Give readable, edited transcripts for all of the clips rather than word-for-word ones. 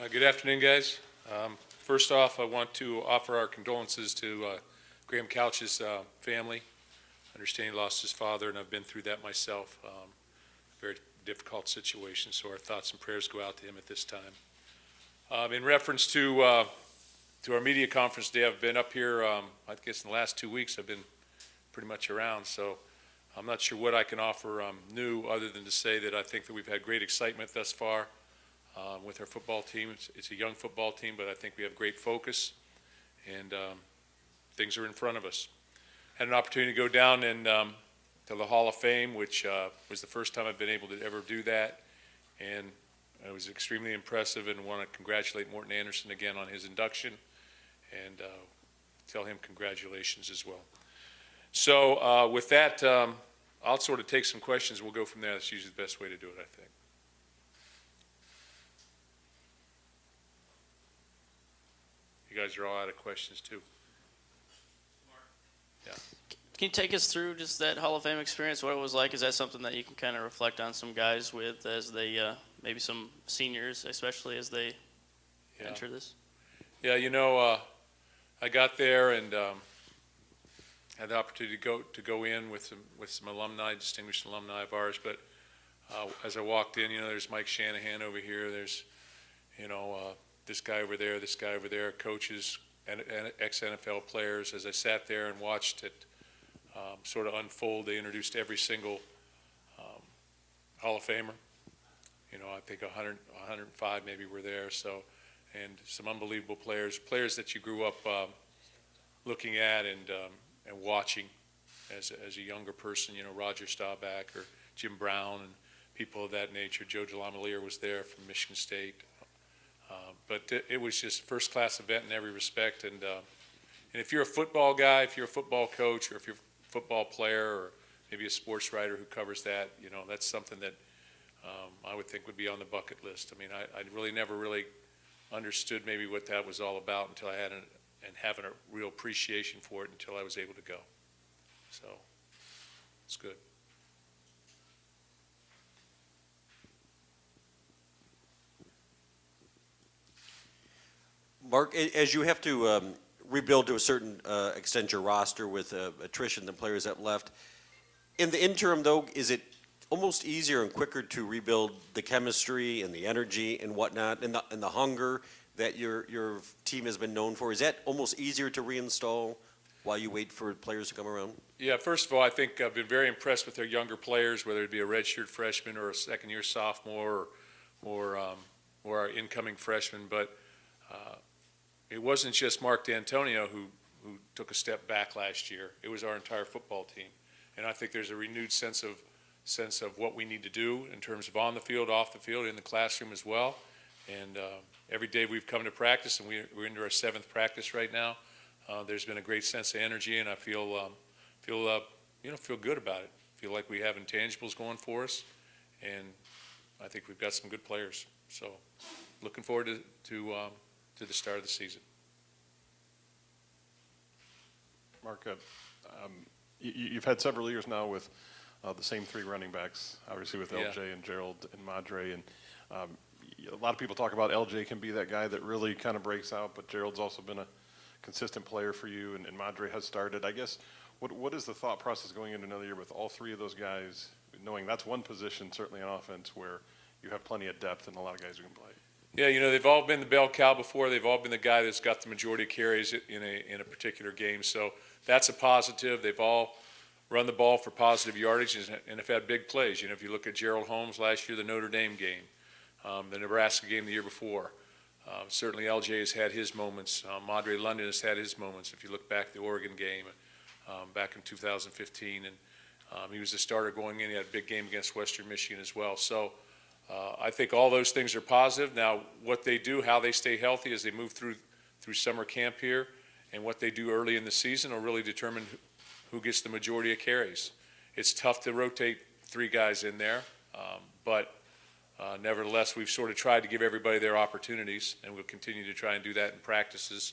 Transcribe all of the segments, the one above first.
Good afternoon, guys. First off, I want to offer our condolences to Graham Couch's family. Understanding he lost his father, and I've been through that myself. Very difficult situation, so our thoughts and prayers go out to him at this time. In reference to our media conference today, I've been up here, I guess in the last 2 weeks, I've been pretty much around, so I'm not sure what I can offer new other than to say that I think that we've had great excitement thus far. With our football team. It's a young football team, but I think we have great focus, and things are in front of us. Had an opportunity to go down and to the Hall of Fame, which was the first time I've been able to ever do that, and it was extremely impressive, and want to congratulate Morton Anderson again on his induction, and tell him congratulations as well. So with that, I'll sort of take some questions. We'll go from there. That's usually the best way to do it, I think. You guys are all out of questions too. Yeah. Can you take us through just that Hall of Fame experience, what it was like? Is that something that you can kind of reflect on some guys with as they, maybe some seniors, especially as they enter this? Yeah, you know, I got there and had the opportunity to go in with some alumni, distinguished alumni of ours. But as I walked in, you know, there's Mike Shanahan over here. There's, you know, this guy over there, coaches and ex-NFL players. As I sat there and watched it sort of unfold, they introduced every single Hall of Famer. You know, I think 100, 105 maybe were there. So, and some unbelievable players that you grew up looking at and watching as a younger person. You know, Roger Staubach or Jim Brown and people of that nature. Joe DeLamielleure was there from Michigan State. But it was just a first-class event in every respect. And if you're a football guy, if you're a football coach, or if you're a football player, or maybe a sports writer who covers that, you know, that's something that I would think would be on the bucket list. I mean, I really never really understood maybe what that was all about until I had and having a real appreciation for it until I was able to go. So it's good. Mark, as you have to rebuild to a certain extent your roster with attrition, the players that left, in the interim, though, is it almost easier and quicker to rebuild the chemistry and the energy and whatnot and the hunger that your team has been known for? Is that almost easier to reinstall while you wait for players to come around? Yeah, first of all, I think I've been very impressed with our younger players, whether it be a redshirt freshman or a second-year sophomore or our incoming freshman. But it wasn't just Mark Dantonio who took a step back last year. It was our entire football team, and I think there's a renewed sense of what we need to do in terms of on the field, off the field, in the classroom as well. And every day we've come to practice, and we're into our 7th practice right now. There's been a great sense of energy, and I feel good about it. Feel like we have intangibles going for us, and I think we've got some good players. So, looking forward to the start of the season. Mark, you've had several years now with the same 3 running backs, obviously with LJ and Gerald and Madre, and a lot of people talk about LJ can be that guy that really kind of breaks out, but Gerald's also been a consistent player for you, and Madre has started. I guess, what is the thought process going into another year with all 3 of those guys, knowing that's one position, certainly on offense, where you have plenty of depth and a lot of guys who can play? Yeah, you know, they've all been the bell cow before. They've all been the guy that's got the majority of carries in a particular game. So that's a positive. They've all run the ball for positive yardage and have had big plays. You know, if you look at Gerald Holmes last year, the Notre Dame game, the Nebraska game the year before. Certainly LJ has had his moments. Madre London has had his moments. If you look back at the Oregon game back in 2015, and he was the starter going in. He had a big game against Western Michigan as well. So I think all those things are positive. Now, what they do, how they stay healthy as they move through summer camp here, and what they do early in the season will really determine who gets the majority of carries. It's tough to rotate 3 guys in there, but nevertheless, we've sort of tried to give everybody their opportunities, and we'll continue to try and do that in practices.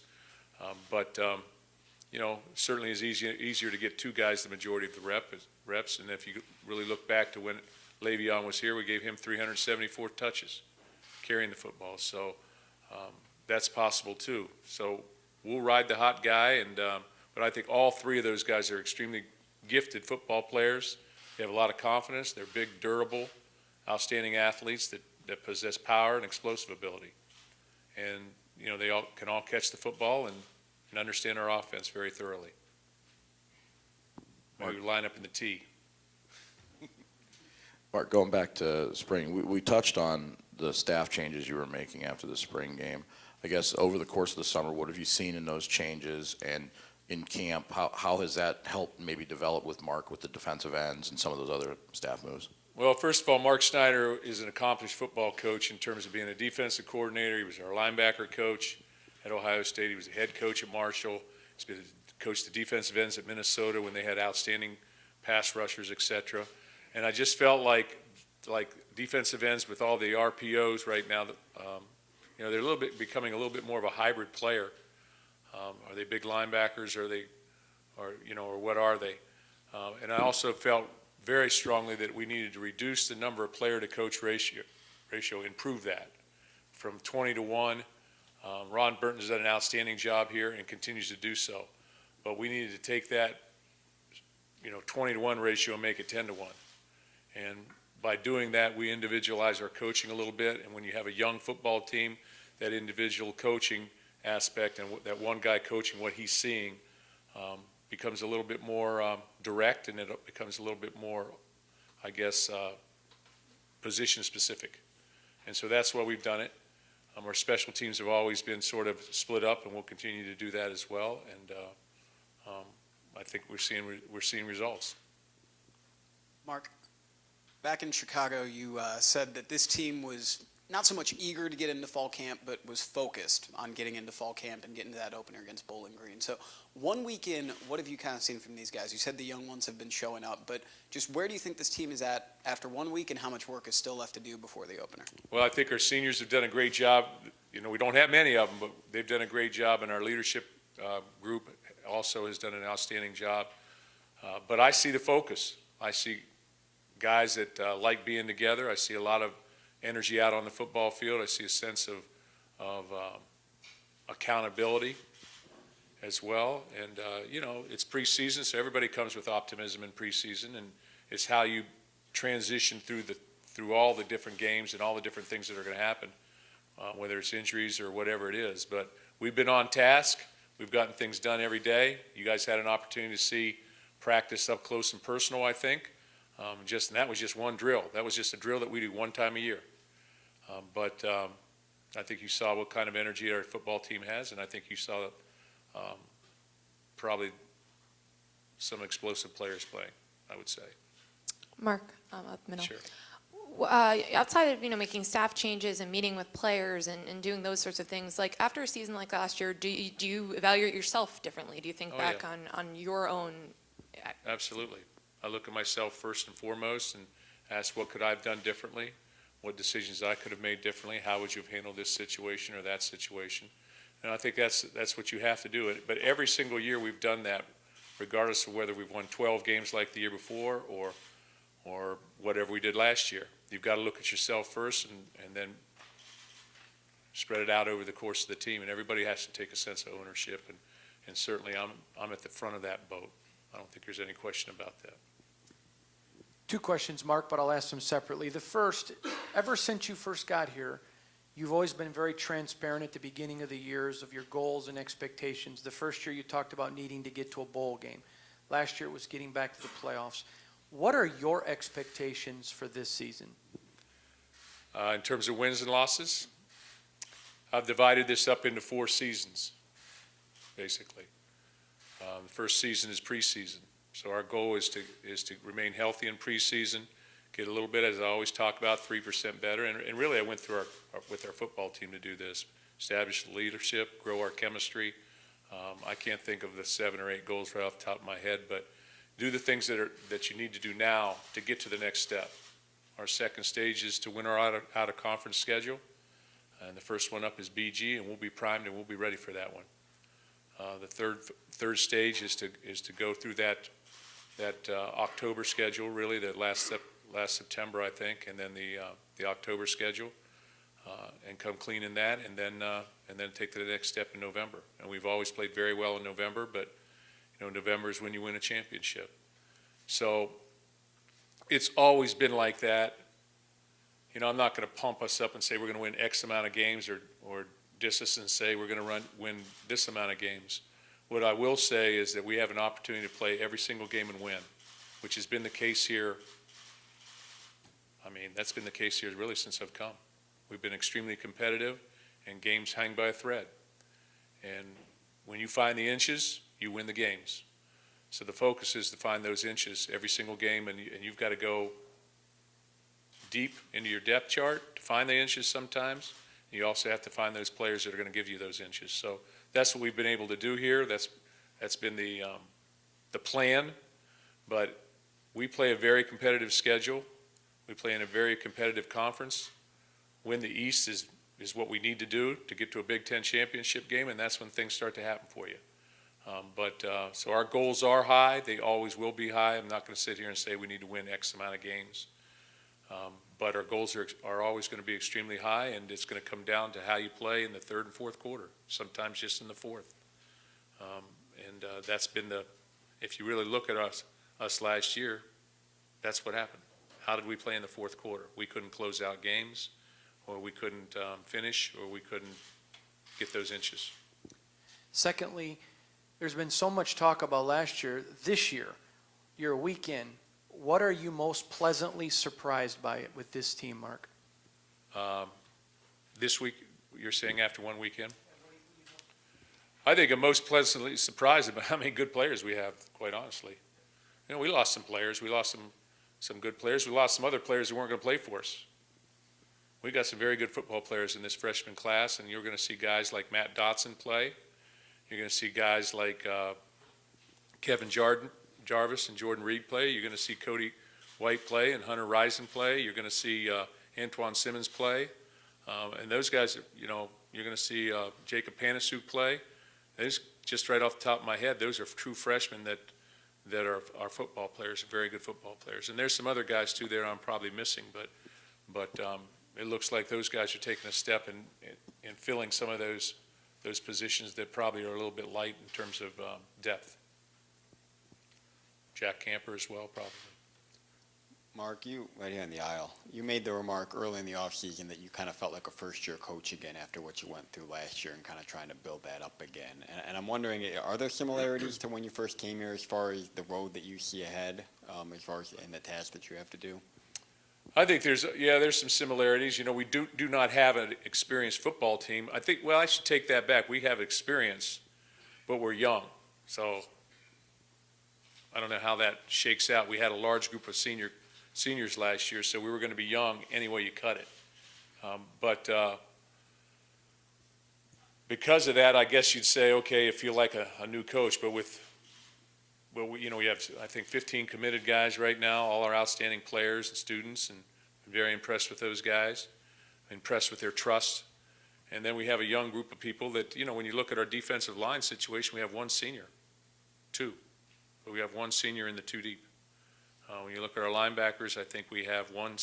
You know, certainly it's easier to get 2 guys the majority of the reps. And if you really look back to when Le'Veon was here, we gave him 374 touches carrying the football. So that's possible too. So we'll ride the hot guy, and but I think all three of those guys are extremely gifted football players. They have a lot of confidence. They're big, durable, outstanding athletes that possess power and explosive ability. And, you know, they all can all catch the football and understand our offense very thoroughly. Maybe line up in the T. Mark, going back to spring, we touched on the staff changes you were making after the spring game. I guess over the course of the summer, what have you seen in those changes? And in camp, how has that helped maybe develop with Mark with the defensive ends and some of those other staff moves? Well, first of all, Mark Snyder is an accomplished football coach in terms of being a defensive coordinator. He was our linebacker coach at Ohio State. He was a head coach at Marshall. He's been coached the defensive ends at Minnesota when they had outstanding pass rushers, etc. And I just felt like defensive ends with all the RPOs right now, you know, they're becoming a little bit more of a hybrid player. Are they big linebackers? Or what are they? And I also felt very strongly that we needed to reduce the number of player-to-coach ratio, improve that from 20 to 1. Ron Burton has done an outstanding job here and continues to do so. But we needed to take that, 20 to 1 ratio and make it 10 to 1. And by doing that, we individualize our coaching a little bit. And when you have a young football team, that individual coaching aspect and that one guy coaching what he's seeing becomes a little bit more direct, and it becomes a little bit more, I guess, position specific. And so that's why we've done it. Our special teams have always been sort of split up, and we'll continue to do that as well. And I think we're seeing results. Mark, back in Chicago, you said that this team was not so much eager to get into fall camp, but was focused on getting into fall camp and getting to that opener against Bowling Green. So 1 week in, what have you kind of seen from these guys? You said the young ones have been showing up, but just where do you think this team is at after 1 week, and how much work is still left to do before the opener? Well, I think our seniors have done a great job. We don't have many of them, but they've done a great job, and our leadership group also has done an outstanding job. But I see the focus. I see guys that like being together. I see a lot of energy out on the football field. I see a sense of accountability as well. And, it's preseason, so everybody comes with optimism in preseason, and it's how you transition through all the different games and all the different things that are going to happen, whether it's injuries or whatever it is. But we've been on task. We've gotten things done every day. You guys had an opportunity to see practice up close and personal, I think. And that was just one drill. That was just a drill that we do one time a year. But I think you saw what kind of energy our football team has, and I think you saw probably some explosive players playing, I would say. Mark, up middle. Sure. Outside of making staff changes and meeting with players and doing those sorts of things, like after a season like last year, do you evaluate yourself differently? Do you think back on your own? Absolutely. I look at myself first and foremost and ask what could I have done differently, what decisions I could have made differently, how would you have handled this situation or that situation. And I think that's what you have to do. But every single year we've done that, regardless of whether we've won 12 games like the year before or whatever we did last year. You've got to look at yourself first and then spread it out over the course of the team. And everybody has to take a sense of ownership. And certainly I'm at the front of that boat. I don't think there's any question about that. 2 questions, Mark, but I'll ask them separately. The first, ever since you first got here, you've always been very transparent at the beginning of the years of your goals and expectations. The first year you talked about needing to get to a bowl game. Last year it was getting back to the playoffs. What are your expectations for this season? In terms of wins and losses, I've divided this up into 4 seasons, basically. The first season is preseason. So our goal is to remain healthy in preseason, get a little bit, as I always talk about, 3% better. And really I went through with our football team to do this, establish the leadership, grow our chemistry. I can't think of the 7 or 8 goals right off the top of my head, but do the things that you need to do now to get to the next step. Our second stage is to win our out-of-conference schedule. And the first one up is BG, and we'll be primed and we'll be ready for that one. The third stage is to go through that October schedule, really, that last September, I think, and then the October schedule. and come clean in that, and then take to the next step in November. And we've always played very well in November, but November is when you win a championship. So it's always been like that. I'm not going to pump us up and say we're going to win X amount of games, or diss us and say we're going to win this amount of games. What I will say is that we have an opportunity to play every single game and win, which has been the case here. That's been the case here really since I've come. We've been extremely competitive, and games hang by a thread. And when you find the inches, you win the games. So the focus is to find those inches every single game, and you've got to go deep into your depth chart to find the inches sometimes. You also have to find those players that are going to give you those inches. So that's what we've been able to do here. That's been the plan. But we play a very competitive schedule. We play in a very competitive conference. Win the East is what we need to do to get to a Big Ten championship game, and that's when things start to happen for you. So our goals are high. They always will be high. I'm not going to sit here and say we need to win X amount of games. But our goals are always going to be extremely high, and it's going to come down to how you play in the third and fourth quarter, sometimes just in the fourth. That's been if you really look at us last year, that's what happened. How did we play in the fourth quarter? We couldn't close out games, or we couldn't finish, or we couldn't get those inches. Secondly, there's been so much talk about last year. This year, you're a week in. What are you most pleasantly surprised by with this team, Mark? This week, you're saying after one weekend? I think I'm most pleasantly surprised about how many good players we have, quite honestly. We lost some players. We lost some good players. We lost some other players who weren't going to play for us. We got some very good football players in this freshman class, and you're going to see guys like Matt Dotson play. You're going to see guys like Kevin Jarvis and Jordan Reed play. You're going to see Cody White play and Hunter Rison play. You're going to see Antoine Simmons play. And those guys, you're going to see Jacob Panasuk play. Those, just right off the top of my head, those are true freshmen that are our football players, very good football players. And there's some other guys too there I'm probably missing, but it looks like those guys are taking a step in filling some of those positions that probably are a little bit light in terms of depth. Jack Camper as well, probably. Mark, you, right here in the aisle, you made the remark early in the offseason that you kind of felt like a first-year coach again after what you went through last year and kind of trying to build that up again. And I'm wondering, are there similarities to when you first came here as far as the road that you see ahead, as far as in the task that you have to do? I think there's some similarities. We do not have an experienced football team. I should take that back. We have experience, but we're young. So I don't know how that shakes out. We had a large group of seniors last year, so we were going to be young any way you cut it. But because of that, I guess you'd say, okay, you feel like a new coach. But we have, I think, 15 committed guys right now, all our outstanding players and students, and I'm very impressed with those guys, impressed with their trust. And then we have a young group of people that, when you look at our defensive line situation, we have one senior, two. But we have one senior in the two deep. When you look at our linebackers, I think we have one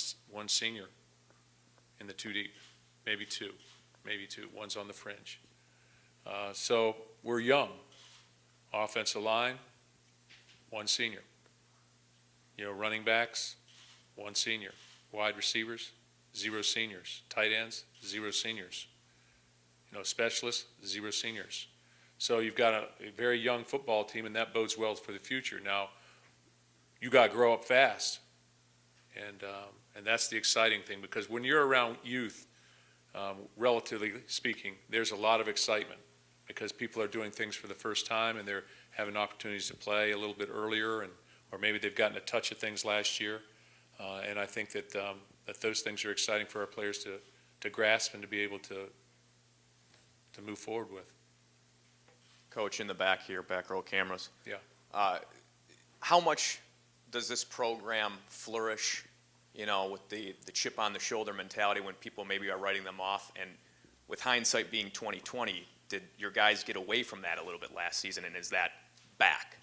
senior in the two deep, maybe two. One's on the fringe. So we're young. Offensive line, one senior. Running backs, one senior. Wide receivers, 0 seniors. Tight ends, 0 seniors. Specialists, 0 seniors. So you've got a very young football team, and that bodes well for the future. Now, you got to grow up fast, and that's the exciting thing, because when you're around youth, relatively speaking, there's a lot of excitement because people are doing things for the first time, and they're having opportunities to play a little bit earlier, or maybe they've gotten a touch of things last year, and I think that those things are exciting for our players to grasp and to be able to move forward with. Coach, in the back here, back row cameras. Yeah. How much does this program flourish, with the chip on the shoulder mentality when people maybe are writing them off? And with hindsight being 2020, did your guys get away from that a little bit last season, and is that back?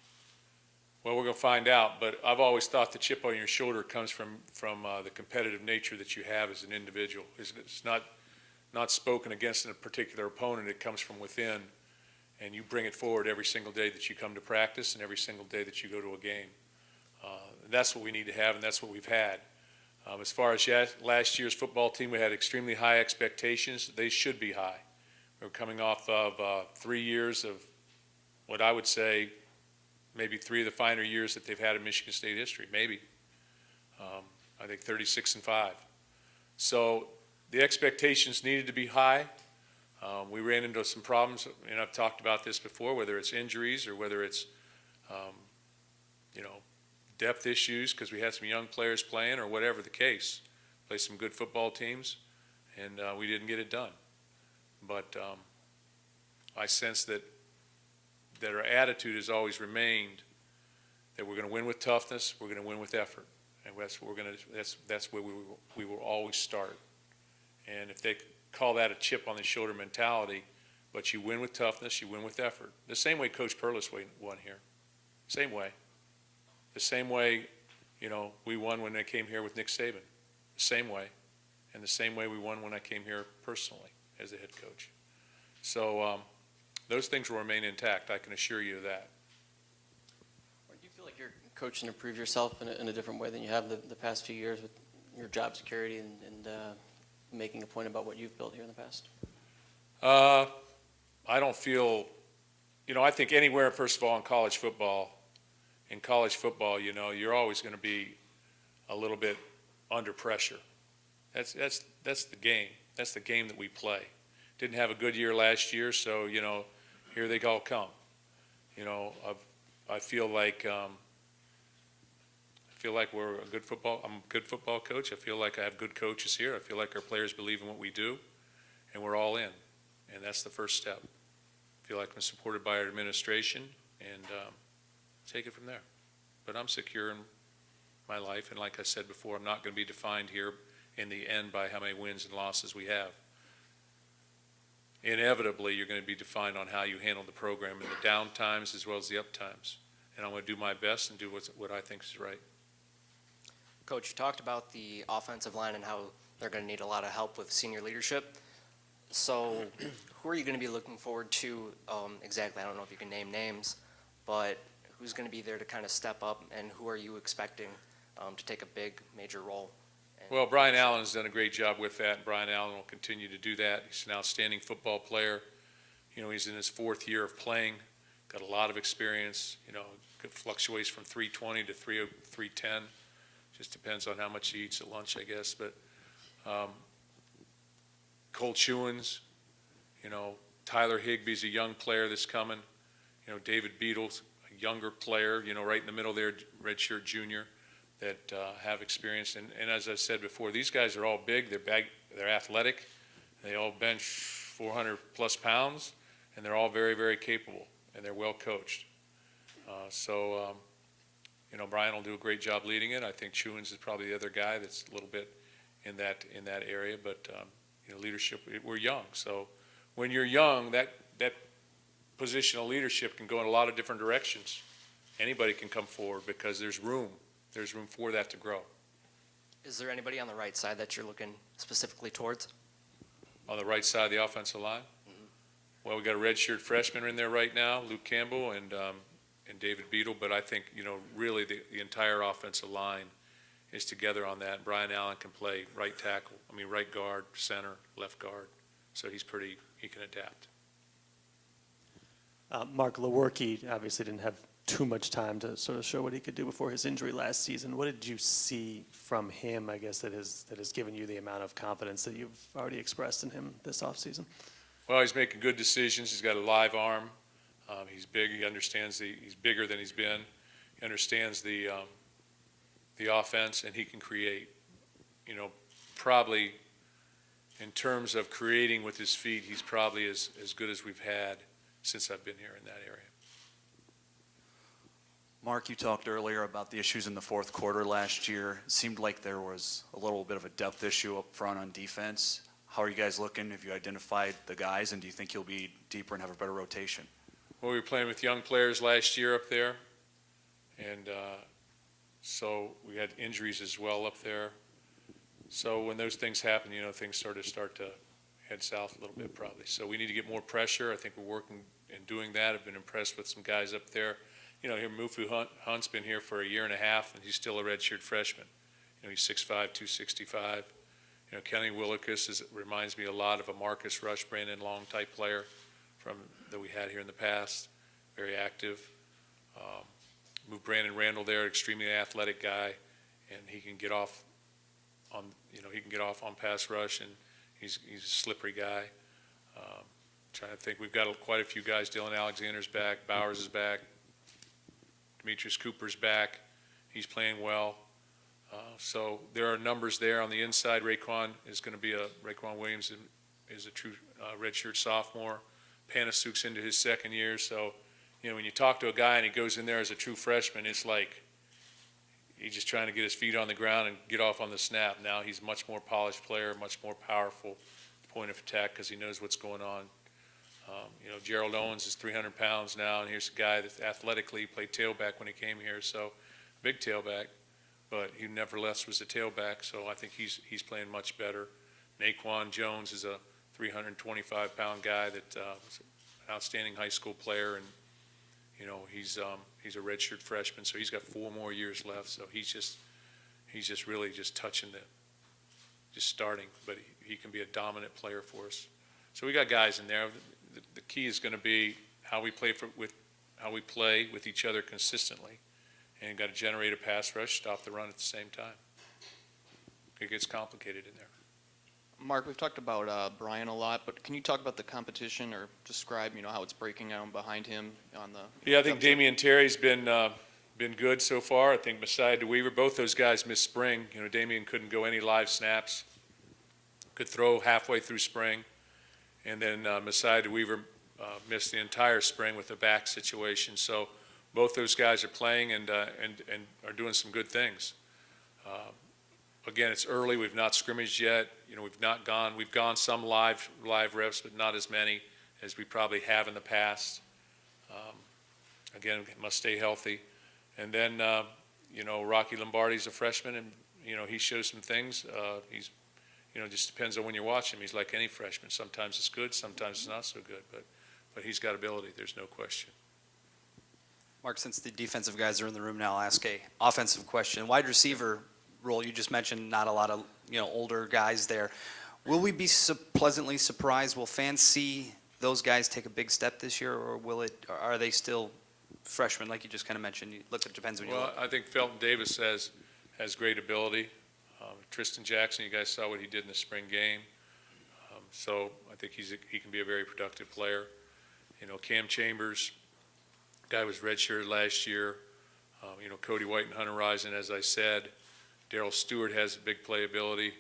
Well, we're going to find out, but I've always thought the chip on your shoulder comes from the competitive nature that you have as an individual. It's not not spoken against a particular opponent. It comes from within, and you bring it forward every single day that you come to practice and every single day that you go to a game. That's what we need to have, and that's what we've had. As far as last year's football team, we had extremely high expectations. They should be high. We're coming off of 3 years of what I would say maybe 3 of the finer years that they've had in Michigan State history, maybe. I think 36-5. So the expectations needed to be high. We ran into some problems, and I've talked about this before, whether it's injuries or whether it's, depth issues because we had some young players playing or whatever the case. Played some good football teams, and we didn't get it done. But I sense that our attitude has always remained that we're going to win with toughness, we're going to win with effort, and that's what we're going to. That's where we will always start. And if they call that a chip on the shoulder mentality, but you win with toughness, you win with effort. The same way Coach Perlis won here, same way. The same way, we won when I came here with Nick Saban. The same way, and the same way we won when I came here personally as the head coach. So those things will remain intact. I can assure you of that. Do you feel like you're coaching to prove yourself in a different way than you have the past few years with your job security and making a point about what you've built here in the past? I don't feel, I think anywhere, first of all, in college football, you're always going to be a little bit under pressure. That's the game. That's the game that we play. Didn't have a good year last year, so here they all come. I feel like we're a good football. I'm a good football coach. I feel like I have good coaches here. I feel like our players believe in what we do, and we're all in. And that's the first step. I feel like I'm supported by our administration, and take it from there. But I'm secure in my life, and like I said before, I'm not going to be defined here in the end by how many wins and losses we have. Inevitably, you're going to be defined on how you handle the program in the down times as well as the up times. And I'm going to do my best and do what I think is right. Coach, you talked about the offensive line and how they're going to need a lot of help with senior leadership. So who are you going to be looking forward to exactly? I don't know if you can name names, but who's going to be there to kind of step up, and who are you expecting to take a big, major role? Well, Brian Allen has done a great job with that, and Brian Allen will continue to do that. He's an outstanding football player. He's in his 4th year of playing, got a lot of experience. Fluctuates from 320 to 310. Just depends on how much he eats at lunch, I guess. But Colt Chewins, Tyler Higbee's a young player that's coming. David Beatles, a younger player, right in the middle there, redshirt junior, that have experience. And as I said before, these guys are all big. They're athletic. They all bench 400 plus pounds, and they're all very, very capable, and they're well coached. Brian will do a great job leading it. I think Chewins is probably the other guy that's a little bit in that area. But leadership, we're young. So when you're young, that position of leadership can go in a lot of different directions. Anybody can come forward because there's room. There's room for that to grow. Is there anybody on the right side that you're looking specifically towards? On the right side of the offensive line? Mm-hmm. Well, we got a redshirt freshman in there right now, Luke Campbell and David Beadle. But I think really the entire offensive line is together on that. Brian Allen can play right guard, center, left guard. So he can adapt. Mark Lewerke obviously didn't have too much time to sort of show what he could do before his injury last season. What did you see from him, I guess, that has given you the amount of confidence that you've already expressed in him this offseason? Well, he's making good decisions. He's got a live arm. He's big. He understands he's bigger than he's been. He understands the offense, and he can create. Probably in terms of creating with his feet, he's probably as good as we've had since I've been here in that area. Mark, you talked earlier about the issues in the 4th quarter last year. It seemed like there was a little bit of a depth issue up front on defense. How are you guys looking? Have you identified the guys, and do you think you'll be deeper and have a better rotation? Well, we were playing with young players last year up there, and so we had injuries as well up there. So when those things happen, things start to head south a little bit probably. So we need to get more pressure. I think we're working and doing that. I've been impressed with some guys up there. You know, here Mufu Hunt's been here for a year and a half, and he's still a redshirt freshman. You know, he's 6'5", 265. You know, Kenny Willikus reminds me a lot of a Marcus Rush, Brandon Long type player that we had here in the past. Very active. Moved Brandon Randall there, extremely athletic guy, and he can get off on pass rush, and he's a slippery guy. Trying to think, we've got quite a few guys. Dylan Alexander's back, Bowers is back, Demetrius Cooper's back. He's playing well. So there are numbers there on the inside. Raekwon Williams is a true redshirt sophomore. Panasuk's into his second year. So, you know, when you talk to a guy and he goes in there as a true freshman, it's like he's just trying to get his feet on the ground and get off on the snap. Now he's a much more polished player, much more powerful point of attack because he knows what's going on. You know, Gerald Owens is 300 pounds now, and here's a guy that athletically played tailback when he came here, so big tailback, but he nevertheless was a tailback, so I think he's playing much better. Naquan Jones is a 325-pound guy that was an outstanding high school player, and you know he's a redshirt freshman, so he's got 4 more years left. So he's just really just touching just starting, but he can be a dominant player for us. So we got guys in there. The key is going to be how we play with each other consistently, and got to generate a pass rush, stop the run at the same time. It gets complicated in there. Mark, we've talked about Brian a lot, but can you talk about the competition or describe, you know, how it's breaking down behind him on the? Yeah, I think Damian Terry's been good so far. I think Messiah DeWeaver, both those guys missed spring. You know, Damian couldn't go any live snaps, could throw halfway through spring, and then Messiah DeWeaver missed the entire spring with a back situation. So both those guys are playing and are doing some good things. Again, it's early. We've not scrimmaged yet. You know, we've gone some live reps, but not as many as we probably have in the past. Again, must stay healthy. And then, you know, Rocky Lombardi's a freshman, and you know he shows some things. He's, you know, just depends on when you're watching him. He's like any freshman. Sometimes it's good, sometimes it's not so good. But he's got ability. There's no question. Mark, since the defensive guys are in the room now, I'll ask a offensive question. Wide receiver role, you just mentioned not a lot of, you know, older guys there. Will we be pleasantly surprised? Will fans see those guys take a big step this year, or are they still freshmen, like you just kind of mentioned? Look, it depends when you look. Well, I think Felton Davis has great ability. Tristan Jackson, you guys saw what he did in the spring game. So I think he can be a very productive player. You know, Cam Chambers, guy was redshirted last year. You know, Cody White and Hunter Rison, as I said. Darryl Stewart has big playability.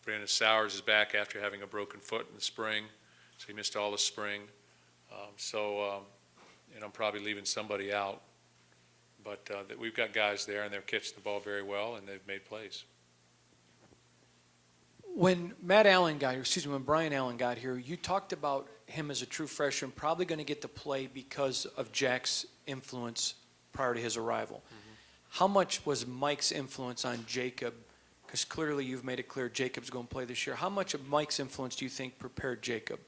Brandon Sowers is back after having a broken foot in the spring, so he missed all the spring. And I'm probably leaving somebody out. But we've got guys there, and they're catching the ball very well, and they've made plays. When Brian Allen got here, you talked about him as a true freshman, probably going to get to play because of Jack's influence prior to his arrival. Mm-hmm. How much was Mike's influence on Jacob? Because clearly you've made it clear Jacob's going to play this year. How much of Mike's influence do you think prepared Jacob?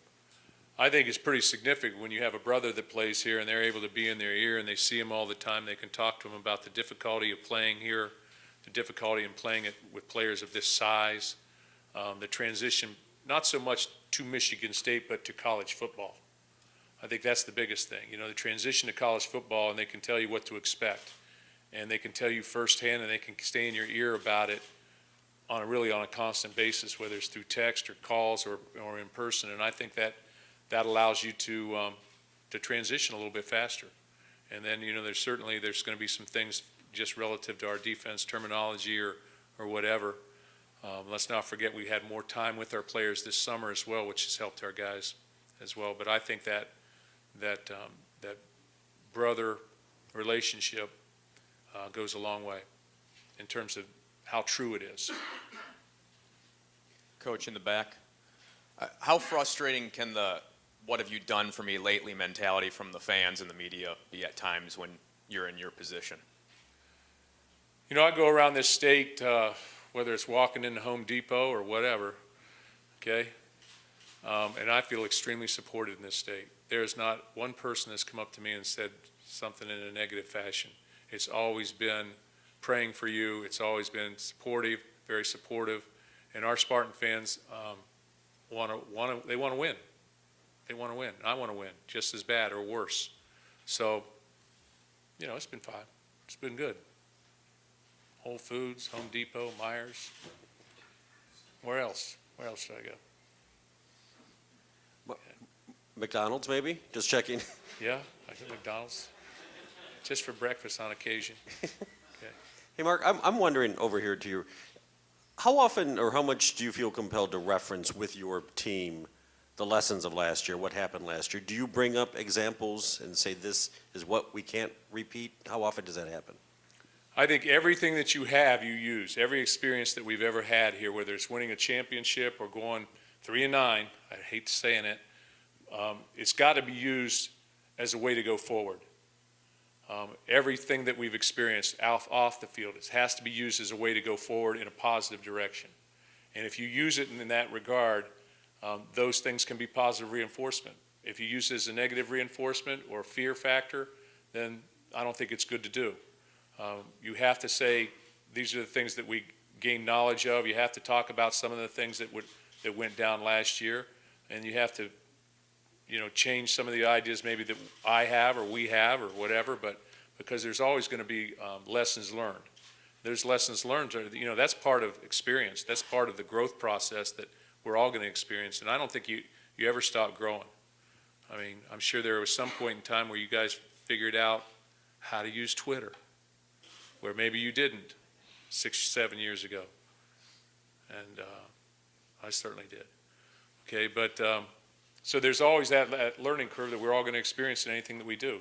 I think it's pretty significant when you have a brother that plays here and they're able to be in their ear and they see him all the time. They can talk to him about the difficulty of playing here, the difficulty in playing it with players of this size, the transition, not so much to Michigan State, but to college football. I think that's the biggest thing. You know, the transition to college football, and they can tell you what to expect. And they can tell you firsthand, and they can stay in your ear about it on a constant basis, whether it's through text or calls or in person. And I think that allows you to transition a little bit faster. And then, you know, there's going to be some things just relative to our defense terminology or whatever. Let's not forget we had more time with our players this summer as well, which has helped our guys as well. But I think that brother relationship goes a long way in terms of how true it is. Coach in the back, how frustrating can the "what have you done for me lately" mentality from the fans and the media be at times when you're in your position? You know, I go around this state, whether it's walking into Home Depot or whatever, okay, And I feel extremely supported in this state. There is not one person that's come up to me and said something in a negative fashion. It's always been praying for you. It's always been supportive, very supportive. And our Spartan fans they want to win. They want to win. I want to win just as bad or worse. So, it's been fine. It's been good. Whole Foods, Home Depot, Myers. Where else? Where else should I go? McDonald's, maybe? Just checking. Yeah, I go to McDonald's. Just for breakfast on occasion. Okay. Hey, Mark, I'm wondering over here to you, how often or how much do you feel compelled to reference with your team the lessons of last year, what happened last year? Do you bring up examples and say this is what we can't repeat? How often does that happen? I think everything that you have, you use. Every experience that we've ever had here, whether it's winning a championship or going 3-9, I hate saying it, it's got to be used as a way to go forward. Everything that we've experienced off the field, it has to be used as a way to go forward in a positive direction. And if you use it in that regard, those things can be positive reinforcement. If you use it as a negative reinforcement or fear factor, then I don't think it's good to do. You have to say, these are the things that we gain knowledge of. You have to talk about some of the things that went down last year, and you have to change some of the ideas maybe that I have or we have or whatever, but because there's always going to be lessons learned. There's lessons learned, that's part of experience. That's part of the growth process that we're all going to experience, and I don't think you ever stop growing. I mean, I'm sure there was some point in time where you guys figured out how to use Twitter, where maybe you didn't 6 or 7 years ago, and I certainly did. Okay, but so there's always that learning curve that we're all going to experience in anything that we do.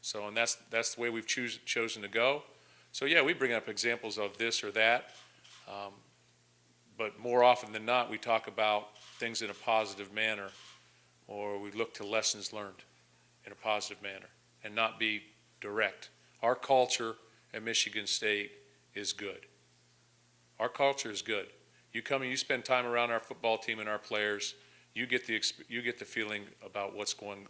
So, and that's the way we've chosen to go. So yeah, we bring up examples of this or that, but more often than not, we talk about things in a positive manner, or we look to lessons learned in a positive manner and not be direct. Our culture at Michigan State is good. Our culture is good. You come and you spend time around our football team and our players, you get the feeling about what's going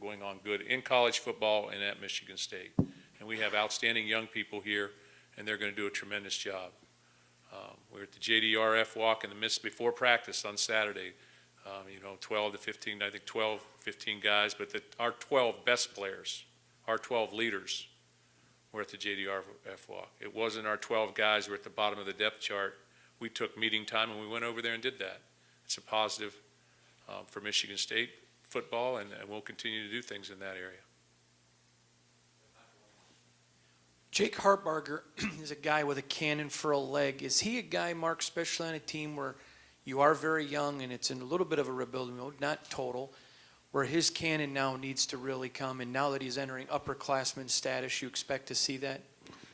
on good in college football and at Michigan State. And we have outstanding young people here, and they're going to do a tremendous job. We're at the JDRF walk in the midst before practice on Saturday. 12 to 15, I think 12, 15 guys, but our 12 best players, our 12 leaders were at the JDRF walk. It wasn't our 12 guys who were at the bottom of the depth chart. We took meeting time and we went over there and did that. It's a positive for Michigan State football, and we'll continue to do things in that area. Jake Hartbarger is a guy with a cannon for a leg. Is he a guy, Mark, especially on a team where you are very young and it's in a little bit of a rebuilding mode, not total, where his cannon now needs to really come, and now that he's entering upperclassman status, you expect to see that?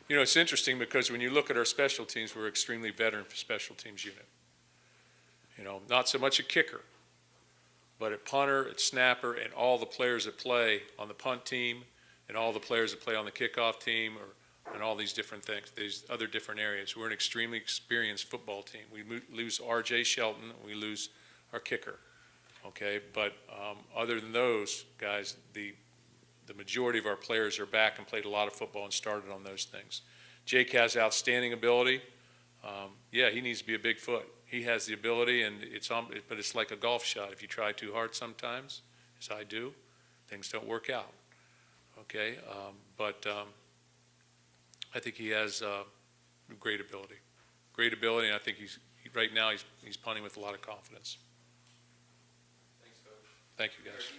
It's interesting because when you look at our special teams, we're extremely veteran special teams unit. Not so much a kicker, but at punter, at snapper, and all the players that play on the punt team and all the players that play on the kickoff team and all these different things, these other different areas. We're an extremely experienced football team. We lose R.J. Shelton, we lose our kicker, okay? But other than those guys, the majority of our players are back and played a lot of football and started on those things. Jake has outstanding ability. Yeah, he needs to be a big foot. He has the ability, and but it's like a golf shot. If you try too hard sometimes, as I do, things don't work out, okay? But I think he has great ability, and I think right now he's punting with a lot of confidence. Thanks, Coach. Thank you, guys.